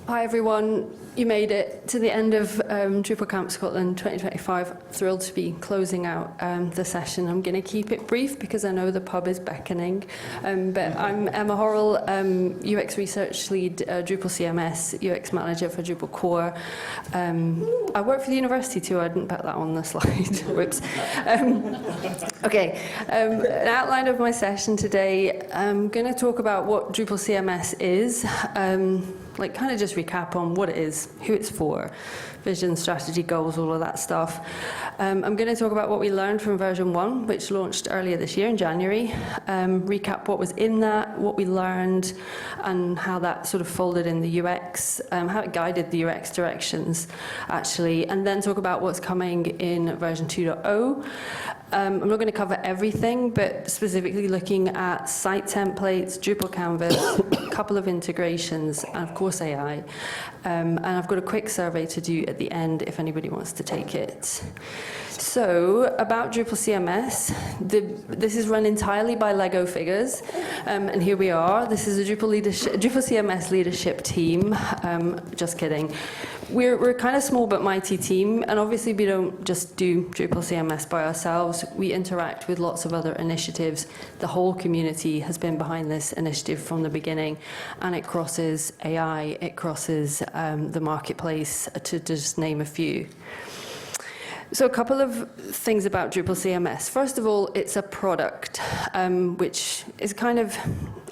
Hi everyone, you made it to the end of DrupalCamp Scotland 2025. Thrilled to be closing out the session. I'm going to keep it brief because I know the pub is beckoning. But I'm Emma Horrell, UX Research Lead, Drupal CMS, UX Manager for Drupal Core. I work for the university too, I didn't put that on the slide. Whoops. Okay, an outline of my session today. I'm going to talk about what Drupal CMS is. Kind of just recap on what it is, who it's for, vision, strategy, goals, all of that stuff. I'm going to talk about what we learned from version 1, which launched earlier this year in January, recap what was in that, what we learned, and how that sort of folded in the UX, how it guided the UX directions, actually, and then talk about what's coming in version 2.0. I'm not going to cover everything, but specifically looking at site templates, Drupal canvas, a couple of integrations, and of course AI. And I've got a quick survey to do at the end if anybody wants to take it. So, about Drupal CMS, this is run entirely by Lego figures, and here we are. This is a Drupal CMS leadership team. Just kidding. We're kind of small but mighty team, and obviously we don't just do Drupal CMS by ourselves. We interact with lots of other initiatives. The whole community has been behind this initiative from the beginning, and it crosses AI, it crosses the marketplace, to just name a few. So a couple of things about Drupal CMS. First of all, it's a product, which is kind of,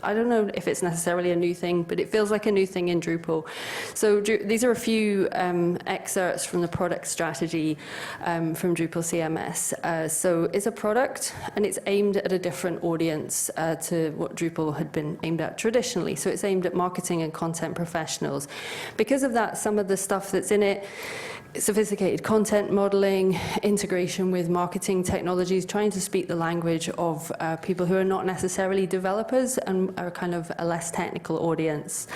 I don't know if it's necessarily a new thing, but it feels like a new thing in Drupal. So these are a few excerpts from the product strategy from Drupal CMS. So it's a product, and it's aimed at a different audience to what Drupal had been aimed at traditionally. So it's aimed at marketing and content professionals. Because of that, some of the stuff that's in it, sophisticated content modeling, integration with marketing technologies, trying to speak the language of people who are not necessarily developers and are kind of a less technical audience.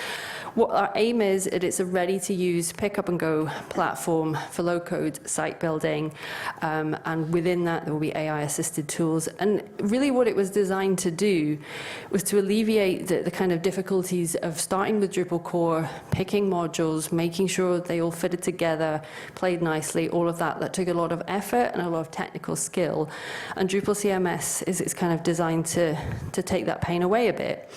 What our aim is, it's a ready-to-use, pick-up-and-go platform for low-code site building, and within that there will be AI-assisted tools. And really what it was designed to do was to alleviate the kind of difficulties of starting with Drupal core, picking modules, making sure they all fitted together, played nicely, all of that. That took a lot of effort and a lot of technical skill. And Drupal CMS is kind of designed to take that pain away a bit.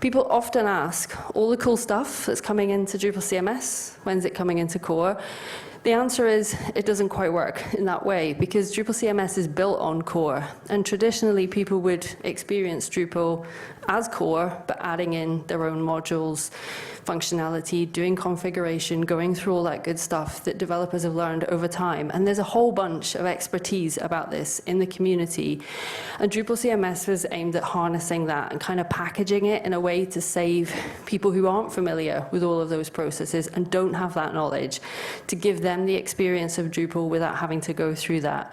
People often ask, all the cool stuff that's coming into Drupal CMS, when's it coming into core? The answer is, it doesn't quite work in that way, because Drupal CMS is built on core. And traditionally, people would experience Drupal as core, but adding in their own modules, functionality, doing configuration, going through all that good stuff that developers have learned over time. And there's a whole bunch of expertise about this in the community. And Drupal CMS was aimed at harnessing that and kind of packaging it in a way to save people who aren't familiar with all of those processes and don't have that knowledge, to give them the experience of Drupal without having to go through that.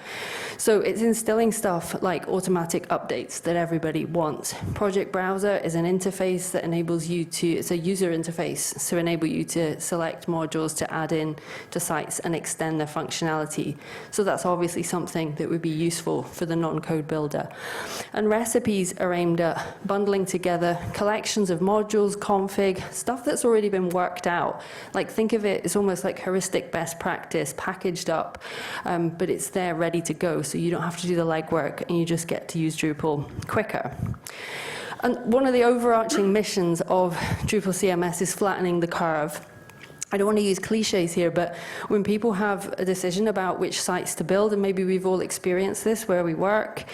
So it's instilling stuff like automatic updates that everybody wants. Project Browser is an interface that enables you to, it's a user interface to enable you to select modules to add in to sites and extend their functionality. So that's obviously something that would be useful for the non-code builder. And recipes are aimed at bundling together collections of modules, config, stuff that's already been worked out. Like, think of it, it's almost like heuristic best practice packaged up, but it's there ready to go, so you don't have to do the legwork and you just get to use Drupal quicker. And one of the overarching missions of Drupal CMS is flattening the curve. I don't want to use cliches here, but when people have a decision about which sites to build, and maybe we've all experienced this where we work,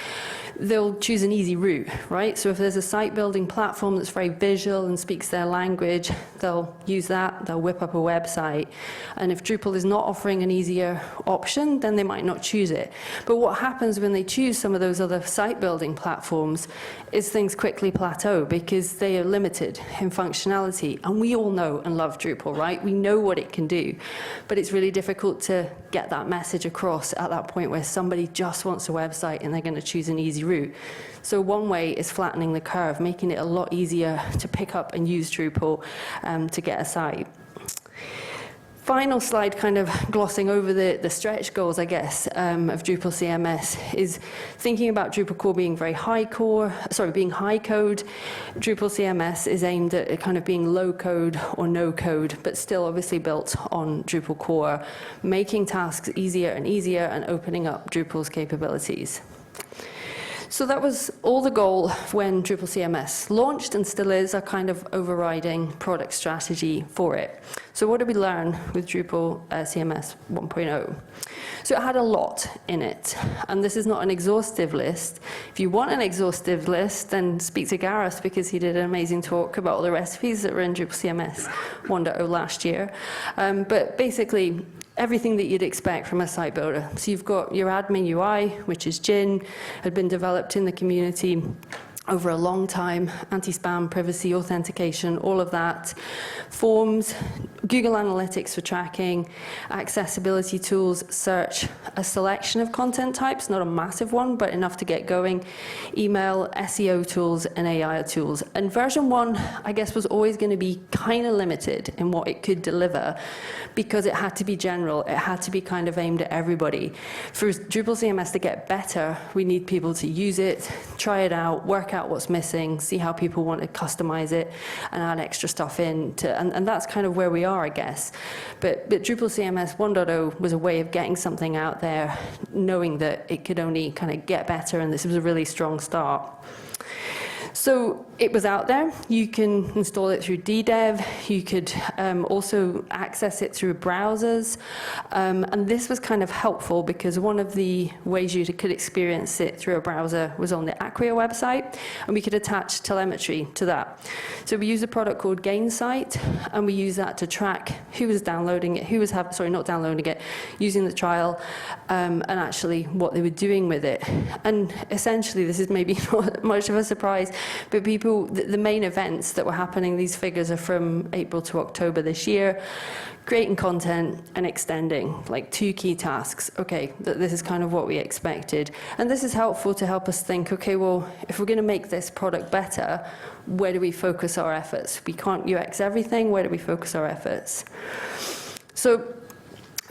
they'll choose an easy route, right? So if there's a site building platform that's very visual and speaks their language, they'll use that, they'll whip up a website. And if Drupal is not offering an easier option, then they might not choose it. But what happens when they choose some of those other site building platforms is things quickly plateau because they are limited in functionality. And we all know and love Drupal, right? We know what it can do, but it's really difficult to get that message across at that point where somebody just wants a website and they're going to choose an easy route. So one way is flattening the curve, making it a lot easier to pick up and use Drupal to get a site. Final slide, kind of glossing over the stretch goals, I guess, of Drupal CMS, is thinking about Drupal core being being high code. Drupal CMS is aimed at kind of being low code or no code, but still obviously built on Drupal core, making tasks easier and easier and opening up Drupal's capabilities. So that was all the goal when Drupal CMS launched, and still is a kind of overriding product strategy for it. So what did we learn with Drupal CMS 1.0? So it had a lot in it, and this is not an exhaustive list. If you want an exhaustive list, then speak to Gareth, because he did an amazing talk about all the recipes that were in Drupal CMS 1.0 last year. But basically, everything that you'd expect from a site builder. So you've got your admin UI, which is Gin, had been developed in the community over a long time, anti-spam, privacy, authentication, all of that. Forms, Google Analytics for tracking, accessibility tools, search, a selection of content types, not a massive one, but enough to get going, email, SEO tools, and AI tools. And version 1, I guess, was always going to be kind of limited in what it could deliver, because it had to be general, it had to be kind of aimed at everybody. For Drupal CMS to get better, we need people to use it, try it out, work out what's missing, see how people want to customize it, and add extra stuff in. And that's kind of where we are, I guess. But Drupal CMS 1.0 was a way of getting something out there, knowing that it could only kind of get better, and this was a really strong start. So it was out there. You can install it through DDev. You could also access it through browsers. And this was kind of helpful because one of the ways you could experience it through a browser was on the Acquia website, and we could attach telemetry to that. So we use a product called Gainsight, and we use that to track who was downloading it, not downloading it, using the trial, and actually what they were doing with it. And essentially, this is maybe not much of a surprise, but the main events that were happening, these figures are from April to October this year, creating content and extending, like 2 key tasks. Okay, this is kind of what we expected. And this is helpful to help us think, okay, well, if we're going to make this product better, where do we focus our efforts? We can't UX everything, where do we focus our efforts? So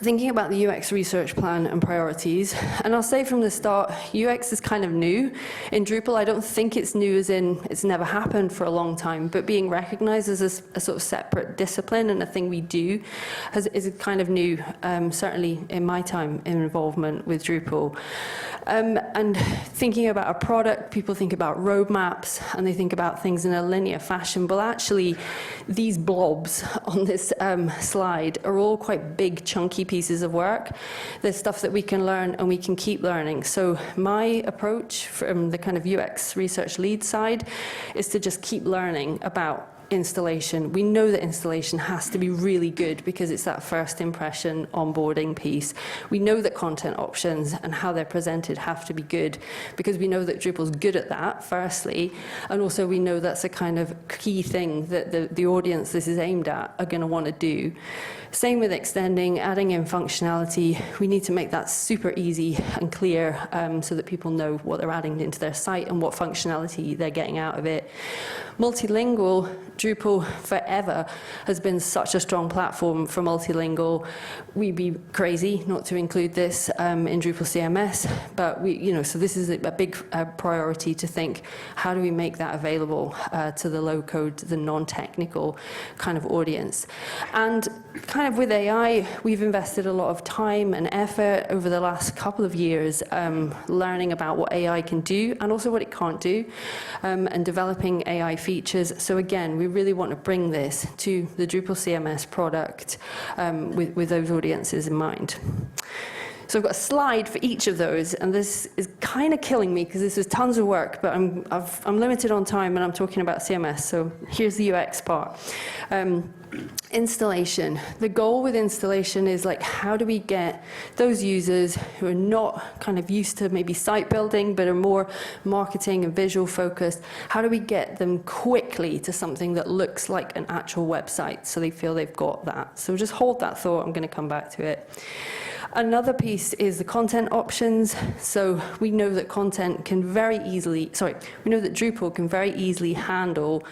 thinking about the UX research plan and priorities, and I'll say from the start, UX is kind of new. In Drupal, I don't think it's new as in it's never happened for a long time, but being recognized as a sort of separate discipline and a thing we do is kind of new, certainly in my time in involvement with Drupal. And thinking about a product, people think about roadmaps, and they think about things in a linear fashion, but actually these blobs on this slide are all quite big, chunky pieces of work. There's stuff that we can learn and we can keep learning. So my approach from the kind of UX research lead side is to just keep learning about installation. We know that installation has to be really good because it's that first impression onboarding piece. We know that content options and how they're presented have to be good because we know that Drupal's good at that, firstly, and also we know that's a kind of key thing that the audience this is aimed at are going to want to do. Same with extending, adding in functionality. We need to make that super easy and clear so that people know what they're adding into their site and what functionality they're getting out of it. Multilingual, Drupal forever has been such a strong platform for multilingual. We'd be crazy not to include this in Drupal CMS, but so this is a big priority to think, how do we make that available to the low-code, the non-technical kind of audience? And kind of with AI, we've invested a lot of time and effort over the last couple of years learning about what AI can do and also what it can't do, and developing AI features. So again, we really want to bring this to the Drupal CMS product with those audiences in mind. So I've got a slide for each of those, and this is kind of killing me because this is tons of work, but I'm limited on time and I'm talking about CMS, so here's the UX part. Installation. The goal with installation is like, how do we get those users who are not kind of used to maybe site building but are more marketing and visual focused, how do we get them quickly to something that looks like an actual website so they feel they've got that? So just hold that thought, I'm going to come back to it. Another piece is the content options. So we know that we know that Drupal can very easily handle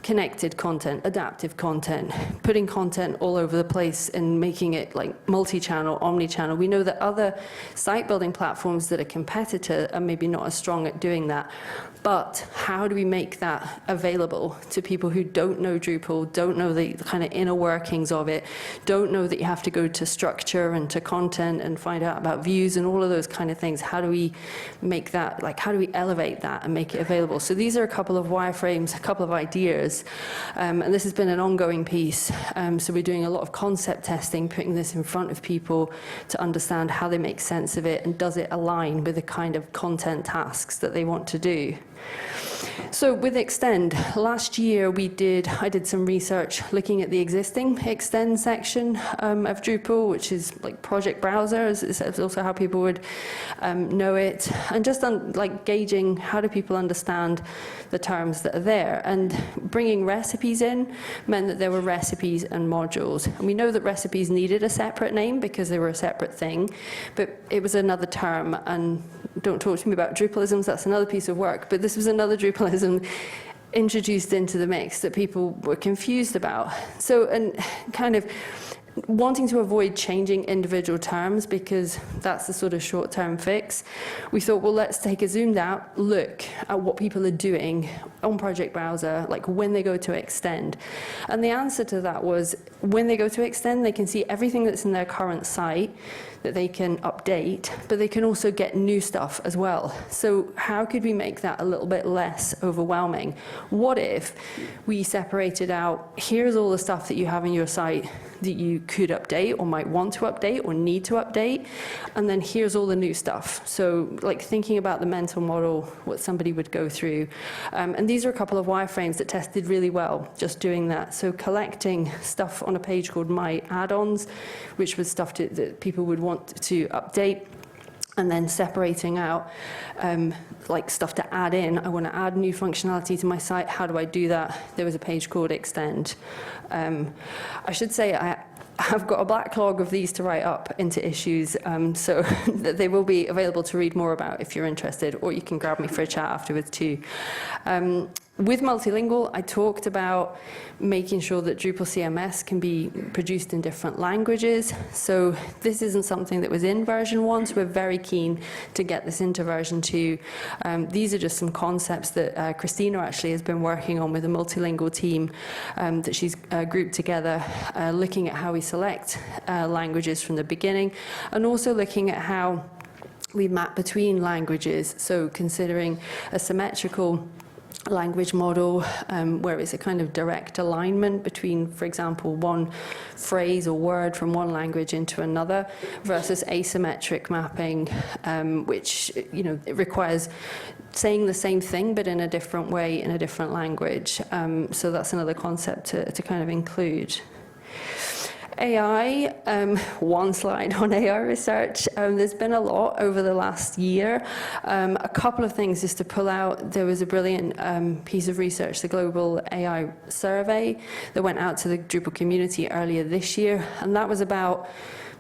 connected content, adaptive content, putting content all over the place and making it like multi-channel, omni-channel. We know that other site building platforms that are competitor are maybe not as strong at doing that. But how do we make that available to people who don't know Drupal, don't know the kind of inner workings of it, don't know that you have to go to structure and to content and find out about views and all of those kind of things? How do we make that, like, how do we elevate that and make it available? So these are a couple of wireframes, a couple of ideas, and this has been an ongoing piece. So we're doing a lot of concept testing, putting this in front of people to understand how they make sense of it and does it align with the kind of content tasks that they want to do. So with Extend, last year I did some research looking at the existing Extend section of Drupal, which is like project browser, is also how people would know it, and just like gauging how do people understand the terms that are there. And bringing recipes in meant that there were recipes and modules. And we know that recipes needed a separate name because they were a separate thing, but it was another term. And don't talk to me about Drupalisms, that's another piece of work, but this was another Drupalism introduced into the mix that people were confused about. So, and kind of wanting to avoid changing individual terms because that's the sort of short-term fix, we thought, well, let's take a zoomed out look at what people are doing on Project Browser, like when they go to Extend. And the answer to that was, when they go to Extend, they can see everything that's in their current site that they can update, but they can also get new stuff as well. So how could we make that a little bit less overwhelming? What if we separated out, here's all the stuff that you have in your site that you could update or might want to update or need to update, and then here's all the new stuff. So like thinking about the mental model, what somebody would go through. And these are a couple of wireframes that tested really well, just doing that. So collecting stuff on a page called My Add-ons, which was stuff that people would want to update, and then separating out like stuff to add in. I want to add new functionality to my site. How do I do that? There was a page called Extend. I should say I've got a backlog of these to write up into issues, so they will be available to read more about if you're interested, or you can grab me for a chat afterwards too. With multilingual, I talked about making sure that Drupal CMS can be produced in different languages. So this isn't something that was in version 1, so we're very keen to get this into version 2. These are just some concepts that Christina actually has been working on with a multilingual team that she's grouped together, looking at how we select languages from the beginning, and also looking at how we map between languages. So considering a symmetrical language model where it's a kind of direct alignment between, for example, one phrase or word from one language into another, versus asymmetric mapping, which, you know, it requires saying the same thing but in a different way in a different language. So that's another concept to kind of include. AI, one slide on AI research. There's been a lot over the last year. A couple of things just to pull out. There was a brilliant piece of research, the Global AI Survey, that went out to the Drupal community earlier this year, and that was about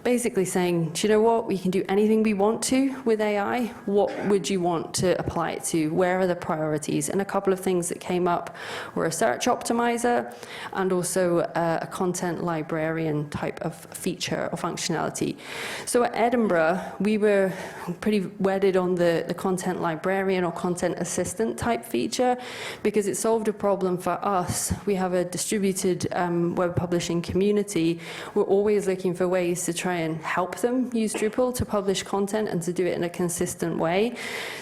basically saying, do you know what, we can do anything we want to with AI. What would you want to apply it to? Where are the priorities? And a couple of things that came up were a search optimizer and also a content librarian type of feature or functionality. So at Edinburgh, we were pretty wedded on the content librarian or content assistant type feature because it solved a problem for us. We have a distributed web publishing community. We're always looking for ways to try and help them use Drupal to publish content and to do it in a consistent way.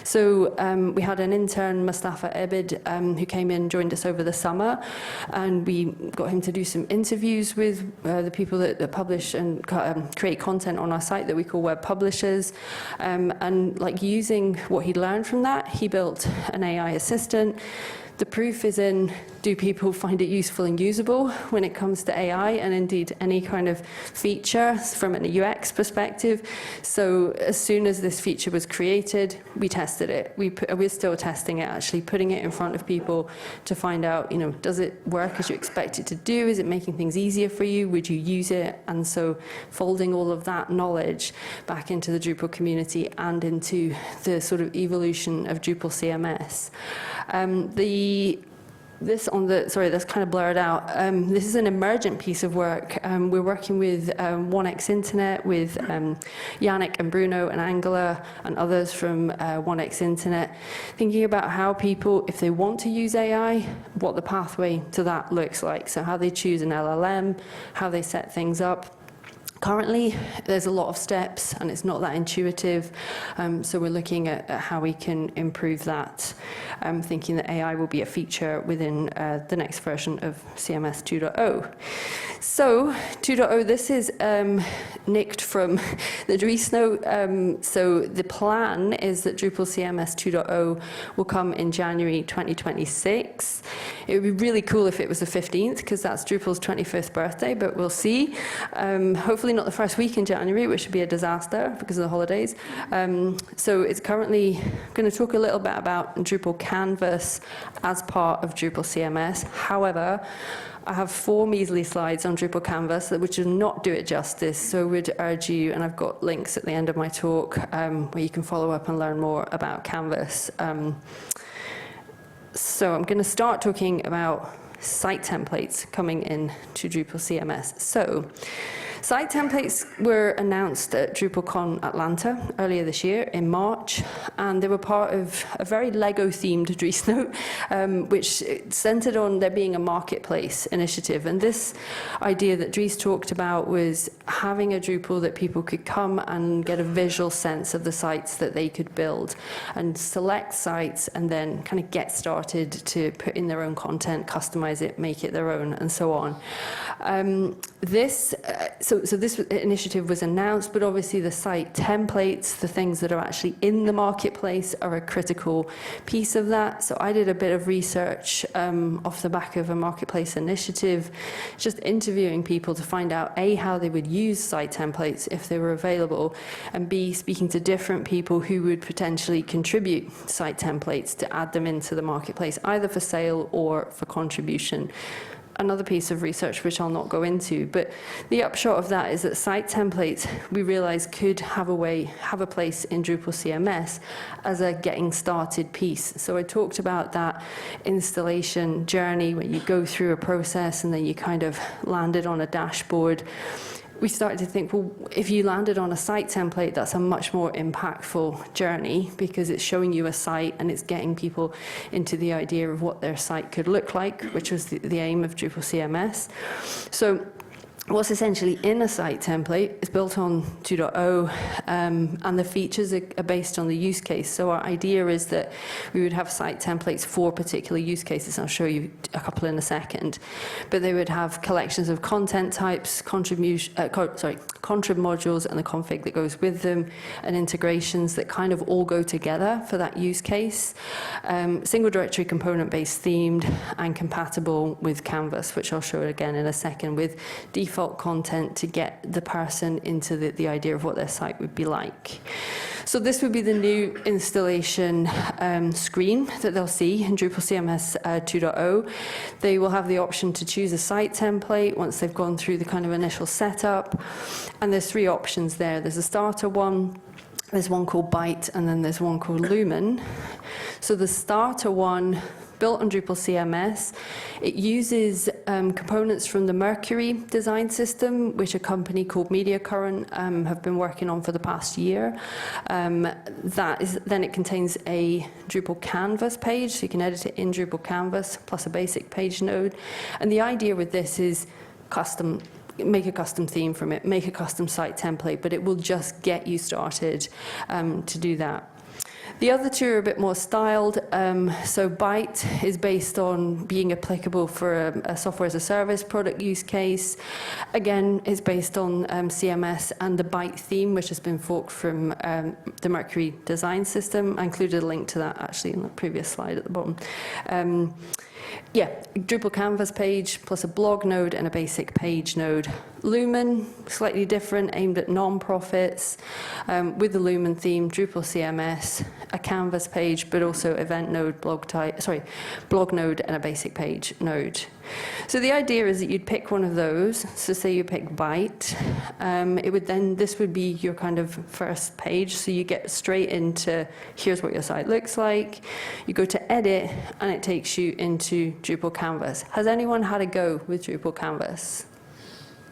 So we had an intern, Mustafa Ebid, who came in, joined us over the summer, and we got him to do some interviews with the people that publish and create content on our site that we call web publishers. And like using what he'd learned from that, he built an AI assistant. The proof is in, do people find it useful and usable when it comes to AI and indeed any kind of feature from an UX perspective? So as soon as this feature was created, we tested it. We're still testing it, actually putting it in front of people to find out, you know, does it work as you expect it to do? Is it making things easier for you? Would you use it? And so folding all of that knowledge back into the Drupal community and into the sort of evolution of Drupal CMS. this on the, sorry, that's kind of blurred out. This is an emergent piece of work. We're working with 1x Internet, with Yannick and Bruno and Angela and others from 1x Internet, thinking about how people, if they want to use AI, what the pathway to that looks like. So how they choose an LLM, how they set things up. Currently, there's a lot of steps and it's not that intuitive, so we're looking at how we can improve that. I'm thinking that AI will be a feature within the next version of CMS 2.0. So 2.0, this is nicked from the Dries note. So the plan is that Drupal CMS 2.0 will come in January 2026. It would be really cool if it was the 15th, because that's Drupal's 25th birthday, but we'll see. Hopefully not the first week in January, which would be a disaster because of the holidays. So it's currently going to talk a little bit about Drupal Canvas as part of Drupal CMS. However, I have 4 measly slides on Drupal Canvas which will not do it justice, so would urge you, and I've got links at the end of my talk where you can follow up and learn more about Canvas. So I'm going to start talking about site templates coming in to Drupal CMS. So site templates were announced at DrupalCon Atlanta earlier this year in March, and they were part of a very Lego-themed Dries note, which centered on there being a marketplace initiative. And this idea that Dries talked about was having a Drupal that people could come and get a visual sense of the sites that they could build and select sites and then kind of get started to put in their own content, customize it, make it their own, and so on. So this initiative was announced, but obviously the site templates, the things that are actually in the marketplace, are a critical piece of that. So I did a bit of research off the back of a marketplace initiative, just interviewing people to find out A, how they would use site templates if they were available, and B, speaking to different people who would potentially contribute site templates to add them into the marketplace, either for sale or for contribution. Another piece of research which I'll not go into, but the upshot of that is that site templates, we realized, could have a place in Drupal CMS as a getting started piece. So I talked about that installation journey where you go through a process and then you kind of landed on a dashboard. We started to think, well, if you landed on a site template, that's a much more impactful journey because it's showing you a site and it's getting people into the idea of what their site could look like, which was the aim of Drupal CMS. So what's essentially in a site template is built on 2.0, and the features are based on the use case. So our idea is that we would have site templates for particular use cases. I'll show you a couple in a second. But they would have collections of content types, contrib modules and the config that goes with them, and integrations that kind of all go together for that use case. Single directory component-based themed and compatible with Canvas, which I'll show again in a second, with default content to get the person into the idea of what their site would be like. So this would be the new installation screen that they'll see in Drupal CMS 2.0. They will have the option to choose a site template once they've gone through the kind of initial setup. And there's 3 options there. There's a starter one, there's one called Byte, and then there's one called Lumen. So the starter one, built on Drupal CMS, it uses components from the Mercury design system, which a company called MediaCurrent have been working on for the past year. Then it contains a Drupal Canvas page, so you can edit it in Drupal Canvas, plus a basic page node. And the idea with this is make a custom theme from it, make a custom site template, but it will just get you started to do that. The other 2 are a bit more styled. So Byte is based on being applicable for a software as a service product use case. Again, is based on CMS and the Byte theme, which has been forked from the Mercury design system. I included a link to that actually in the previous slide at the bottom. Drupal Canvas page plus a blog node and a basic page node. Lumen, slightly different, aimed at non-profits, with the Lumen theme, Drupal CMS, a Canvas page, but also event node, blog node, and a basic page node. So the idea is that you'd pick one of those. So say you pick Byte, this would be your kind of first page. So you get straight into, here's what your site looks like. You go to edit, and it takes you into Drupal Canvas. Has anyone had a go with Drupal Canvas?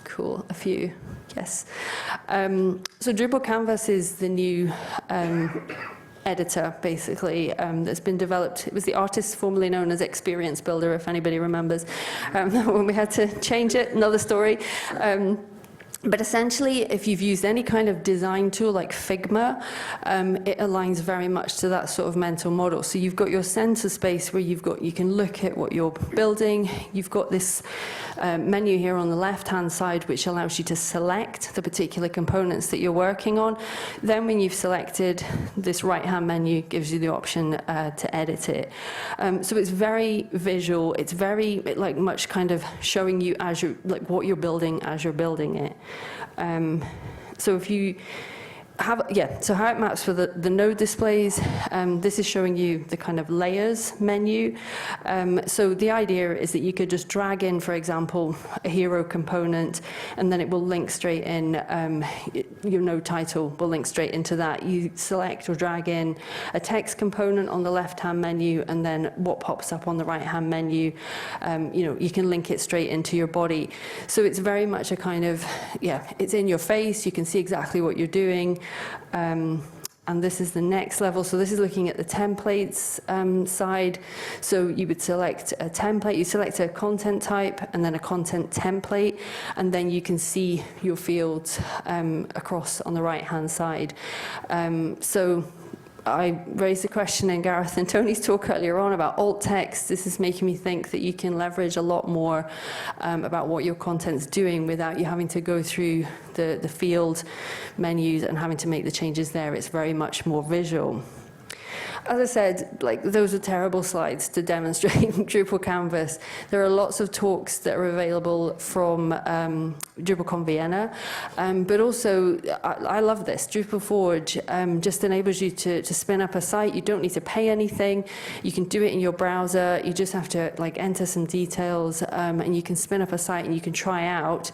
Cool, a few, yes. So Drupal Canvas is the new editor, basically, that's been developed. It was the artist formerly known as Experience Builder, if anybody remembers, when we had to change it, another story. But essentially, if you've used any kind of design tool like Figma, it aligns very much to that sort of mental model. So you've got your center space where you can look at what you're building. You've got this menu here on the left-hand side, which allows you to select the particular components that you're working on. Then when you've selected, this right-hand menu gives you the option to edit it. So it's very visual. It's very much kind of showing you as what you're building as you're building it. So if you have, so how it maps for the node displays, this is showing you the kind of layers menu. So the idea is that you could just drag in, for example, a hero component, and then it will link straight in, your node title will link straight into that. You select or drag in a text component on the left-hand menu, and then what pops up on the right-hand menu, you can link it straight into your body. So it's very much a kind of, it's in your face, you can see exactly what you're doing. And this is the next level. So this is looking at the templates side. So you would select a template, you select a content type and then a content template, and then you can see your fields across on the right-hand side. So I raised the question in Gareth and Tony's talk earlier on about alt text. This is making me think that you can leverage a lot more about what your content's doing without you having to go through the field menus and having to make the changes there. It's very much more visual. As I said, those are terrible slides to demonstrate Drupal Canvas. There are lots of talks that are available from DrupalCon Vienna, but also, I love this, Drupal Forge just enables you to spin up a site. You don't need to pay anything. You can do it in your browser. You just have to enter some details, and you can spin up a site and you can try out,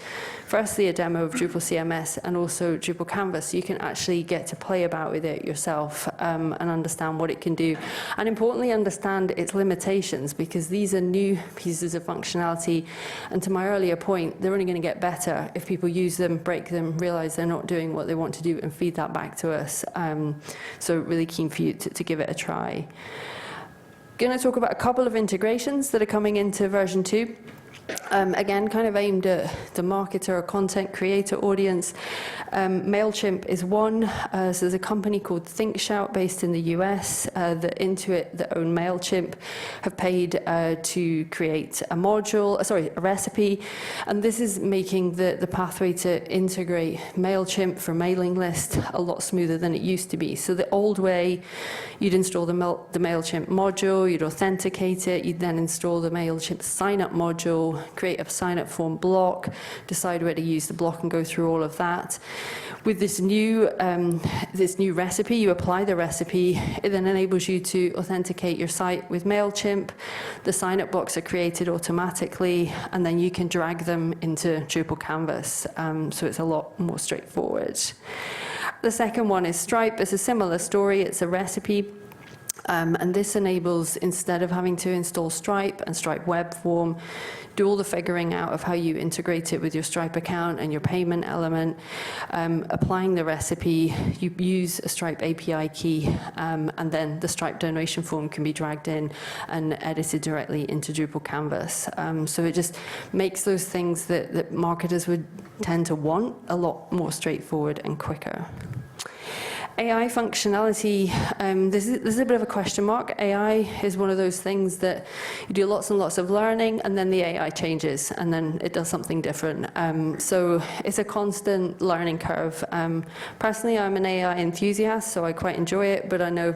firstly, a demo of Drupal CMS and also Drupal Canvas. So you can actually get to play about with it yourself and understand what it can do, and importantly understand its limitations, because these are new pieces of functionality, and to my earlier point, they're only going to get better if people use them, break them, realize they're not doing what they want to do, and feed that back to us. So really keen for you to give it a try. Going to talk about a couple of integrations that are coming into version 2. Again, kind of aimed at the marketer or content creator audience. MailChimp is one. So there's a company called ThinkShout based in the US that Intuit, that own MailChimp, have paid to create a module, a recipe. And this is making the pathway to integrate MailChimp for mailing list a lot smoother than it used to be. So the old way, you'd install the MailChimp module, you'd authenticate it, you'd then install the MailChimp sign-up module, create a sign-up form block, decide where to use the block and go through all of that. With this new recipe, you apply the recipe, it then enables you to authenticate your site with MailChimp. The sign-up blocks are created automatically, and then you can drag them into Drupal Canvas. So it's a lot more straightforward. The second one is Stripe. It's a similar story. It's a recipe. And this enables, instead of having to install Stripe and Stripe web form, do all the figuring out of how you integrate it with your Stripe account and your payment element, applying the recipe, you use a Stripe API key, and then the Stripe donation form can be dragged in and edited directly into Drupal Canvas. So it just makes those things that marketers would tend to want a lot more straightforward and quicker. AI functionality, this is a bit of a question mark. AI is one of those things that you do lots and lots of learning, and then the AI changes, and then it does something different. So it's a constant learning curve. Personally, I'm an AI enthusiast, so I quite enjoy it, but I know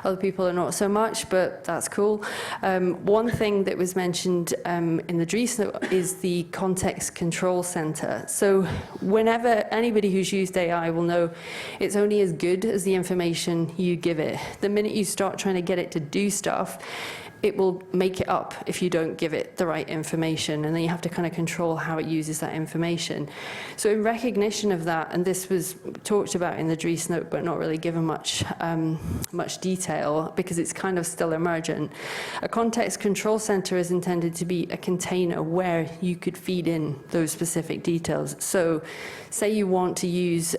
other people are not so much, but that's cool. One thing that was mentioned in the Dries note is the context control center. So whenever anybody who's used AI will know it's only as good as the information you give it. The minute you start trying to get it to do stuff, it will make it up if you don't give it the right information, and then you have to kind of control how it uses that information. So in recognition of that, and this was talked about in the Dries note but not really given much detail because it's kind of still emergent, a context control center is intended to be a container where you could feed in those specific details. So say you want to use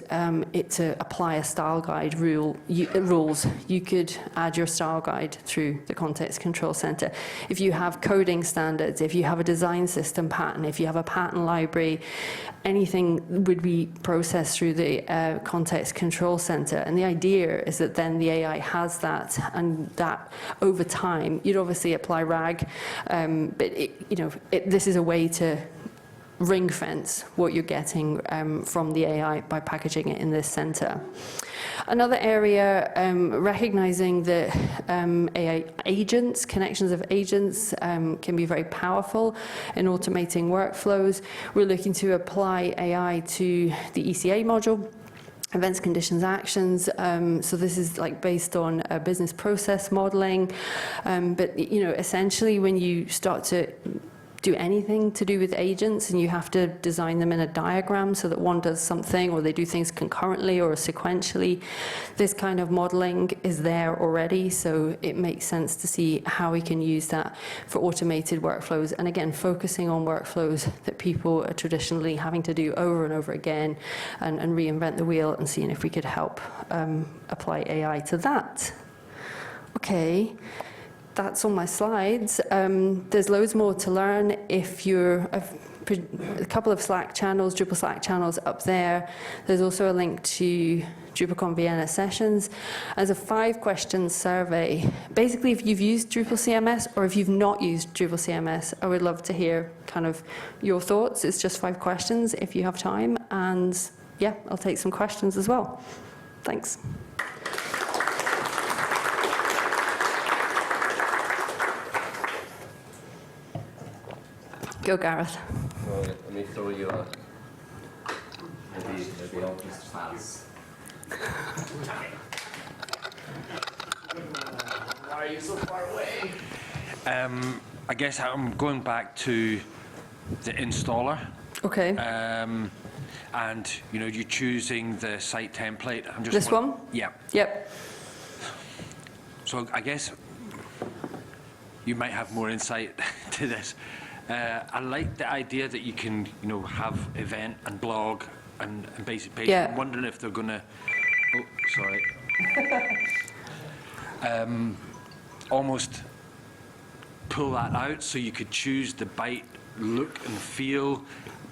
it to apply a style guide rules, you could add your style guide through the context control center. If you have coding standards, if you have a design system pattern, if you have a pattern library, anything would be processed through the context control center. And the idea is that then the AI has that, and that over time, you'd obviously apply RAG, but this is a way to ring fence what you're getting from the AI by packaging it in this center. Another area, recognizing that AI agents, connections of agents can be very powerful in automating workflows. We're looking to apply AI to the ECA module, events, conditions, actions. So this is like based on business process modeling. But essentially when you start to do anything to do with agents and you have to design them in a diagram so that one does something or they do things concurrently or sequentially, this kind of modeling is there already, so it makes sense to see how we can use that for automated workflows, and again focusing on workflows that people are traditionally having to do over and over again, and reinvent the wheel and seeing if we could help apply AI to that. Okay. That's on my slides. There's loads more to learn. I've a couple of Slack channels, Drupal Slack channels up there. There's also a link to DrupalCon Vienna sessions. As a 5-question survey, basically if you've used Drupal CMS or if you've not used Drupal CMS, I would love to hear kind of your thoughts. It's just 5 questions if you have time. And yeah, I'll take some questions as well. Thanks. Go, Gareth. Well, let me throw you a... Maybe I'll just pass. Why are you so far away? I guess I'm going back to the installer. Okay. And you're choosing the site template. I'm just this one? Yeah. Yep. So I guess you might have more insight to this. I like the idea that you can, have event and blog and basic page. Yeah. I'm wondering if they're going to, almost pull that out so you could choose the byte look and feel,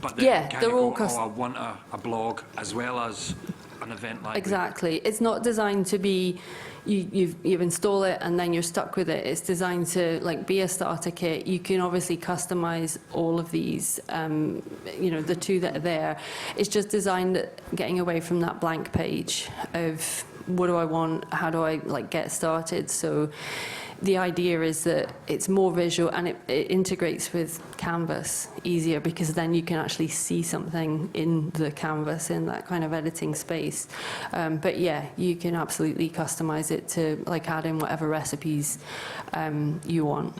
but then they're all I want a blog as well as an event library. Exactly. It's not designed to be you install it and then you're stuck with it. It's designed to be a starter kit. You can obviously customize all of these, the 2 that are there. It's just designed getting away from that blank page of what do I want, how do I get started. So the idea is that it's more visual and it integrates with Canvas easier, because then you can actually see something in the canvas in that kind of editing space. But yeah, you can absolutely customize it to add in whatever recipes you want.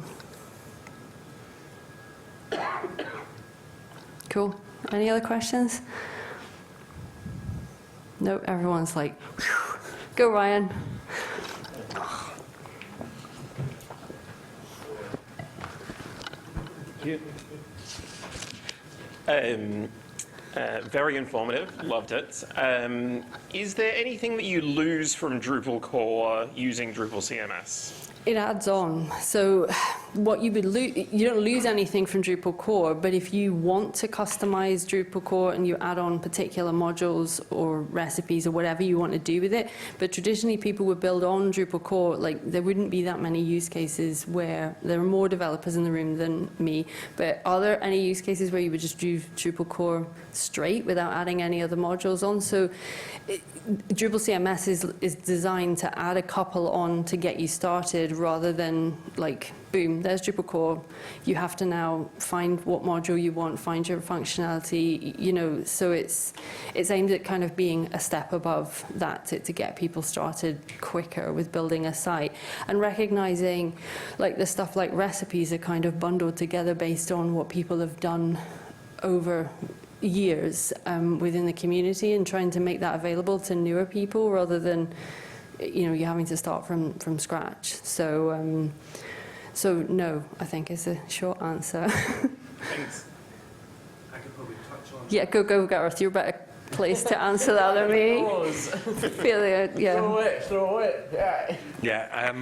Cool. Any other questions? No, everyone's like, whew. Go, Ryan. Very informative, loved it. Is there anything that you lose from Drupal core using Drupal CMS? It adds on. So what you would lose, you don't lose anything from Drupal core, but if you want to customize Drupal core and you add on particular modules or recipes or whatever you want to do with it, but traditionally people would build on Drupal core, like there wouldn't be that many use cases where there are more developers in the room than me, but are there any use cases where you would just do Drupal core straight without adding any other modules on? So Drupal CMS is designed to add a couple on to get you started rather than like, boom, there's Drupal core. You have to now find what module you want, find your functionality, you know, so it's aimed at kind of being a step above that to get people started quicker with building a site, and recognizing like the stuff like recipes are kind of bundled together based on what people have done over years within the community, and trying to make that available to newer people rather than, you know, you're having to start from scratch. So no, I think is a short answer. Thanks. I could probably touch on. Yeah, go Gareth. You're better placed to answer that than me. Throw it, yeah. Yeah,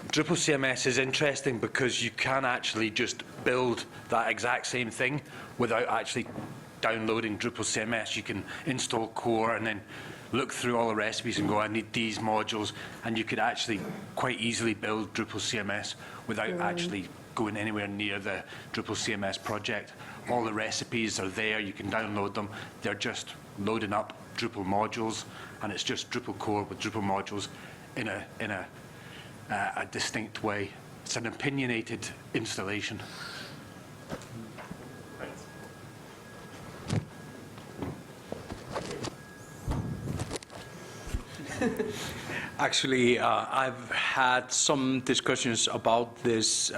Drupal CMS is interesting because you can actually just build that exact same thing without actually downloading Drupal CMS. You can install core and then look through all the recipes and go, I need these modules, and you could actually quite easily build Drupal CMS without actually going anywhere near the Drupal CMS project. All the recipes are there, you can download them. They're just loading up Drupal modules, and it's just Drupal core with Drupal modules in a distinct way. It's an opinionated installation. Thanks. Actually, I've had some discussions about this,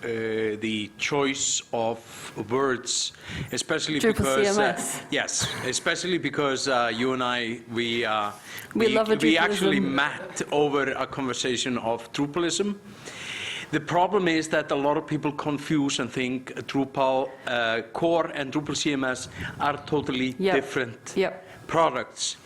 the choice of words, especially Drupal because CMS. yes, especially because you and I we love a we actually Drupalism. met over a conversation of Drupalism. The problem is that a lot of people confuse and think Drupal core and Drupal CMS are totally different products,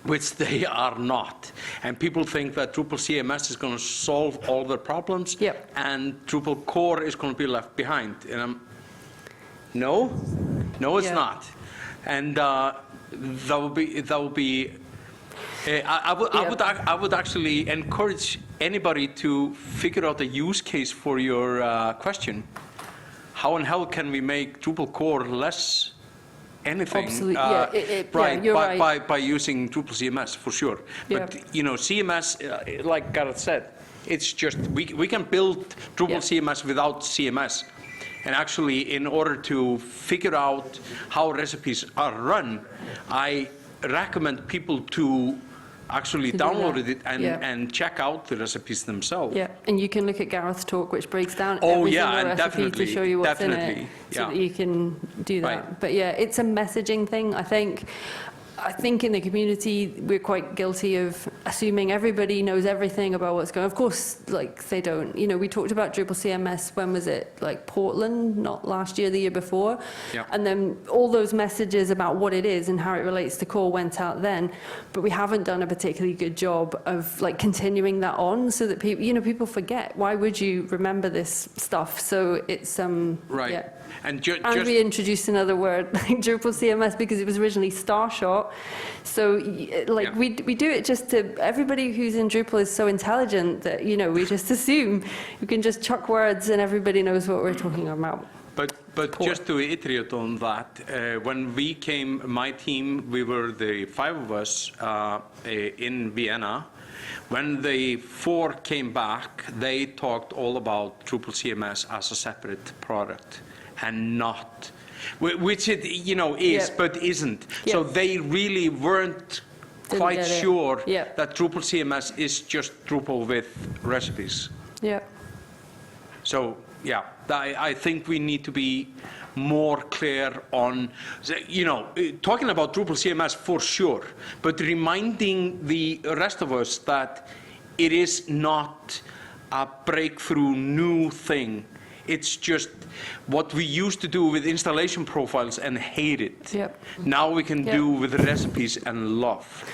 which they are not. And people think that Drupal CMS is going to solve all their problems, and Drupal core is going to be left behind. And no, it's not. And that will be. I would actually encourage anybody to figure out a use case for your question. How in hell can we make Drupal core less anything? Absolutely. By using Drupal CMS for sure. But you know, CMS, like Gareth said, it's just we can build Drupal CMS without CMS. And actually, in order to figure out how recipes are run, I recommend people to actually download it and check out the recipes themselves. Yeah, and you can look at Gareth's talk, which breaks down every single recipe to show you what's in it, so that you can do that. Right. But yeah, it's a messaging thing. I think in the community we're quite guilty of assuming everybody knows everything about what's going on. Of course, like they don't. You know, we talked about Drupal CMS, when was it? Like Portland, not last year, the year before. And then all those messages about what it is and how it relates to core went out then. But we haven't done a particularly good job of like continuing that on, so that people, you know, people forget. Why would you remember this stuff? So it's right. Yeah. And we introduced another word, like Drupal CMS, because it was originally Starshot. So, like, we do it just to, everybody who's in Drupal is so intelligent that, you know, we just assume you can just chuck words and everybody knows what we're talking about. But just to iterate on that, when we came, my team, we were the 5 of us in Vienna. When the 4 came back, they talked all about Drupal CMS as a separate product, and not, which it, you know, is, but isn't. So they really weren't quite sure that Drupal CMS is just Drupal with recipes. So yeah, I think we need to be more clear on, you know, talking about Drupal CMS for sure, but reminding the rest of us that it is not a breakthrough new thing. It's just what we used to do with installation profiles and hate it. Now we can do with recipes and love.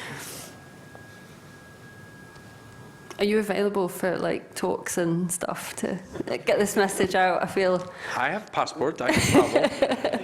Are you available for like talks and stuff to get this message out? I feel I have passport, I can travel.